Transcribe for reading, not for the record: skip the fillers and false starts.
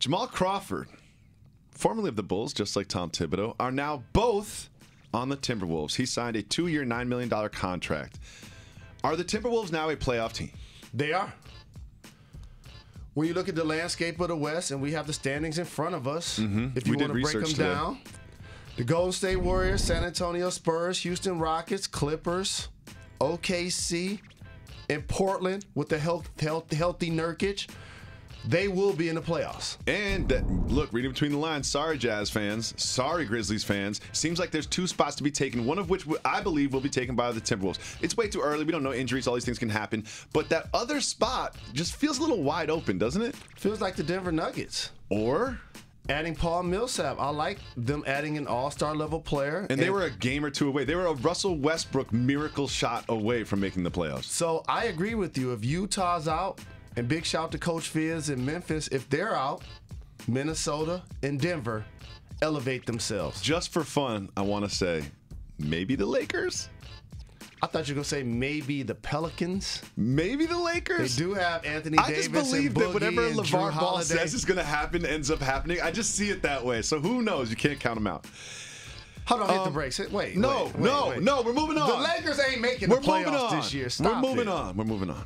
Jamal Crawford, formerly of the Bulls, just like Tom Thibodeau, are now both on the Timberwolves. He signed a 2-year, $9 million contract. Are the Timberwolves now a playoff team? They are. When you look at the landscape of the West, and we have the standings in front of us, if you want to break them down, the Golden State Warriors, San Antonio Spurs, Houston Rockets, Clippers, OKC, and Portland with the healthy Nurkic, they will be in the playoffs. And look, reading between the lines, sorry Jazz fans, sorry Grizzlies fans, seems like there's 2 spots to be taken, one of which I believe will be taken by the Timberwolves. It's way too early. We don't know injuries. All these things can happen. But that other spot just feels a little wide open, doesn't it? Feels like the Denver Nuggets. Or adding Paul Millsap. I like them adding an all-star level player. And they were a game or 2 away. They were a Russell Westbrook miracle shot away from making the playoffs. So I agree with you. If Utah's out, and big shout to Coach Fizz in Memphis, if they're out, Minnesota and Denver elevate themselves. Just for fun, I want to say, maybe the Lakers? I thought you were going to say maybe the Pelicans. Maybe the Lakers? They do have Anthony Davis and Boogie. I just believe that whatever LeVar Ball says is going to happen ends up happening. I just see it that way. So who knows? You can't count them out. Hold on, hit the brakes. Wait, no, we're moving on. The Lakers ain't making the playoffs this year. Stop We're moving on.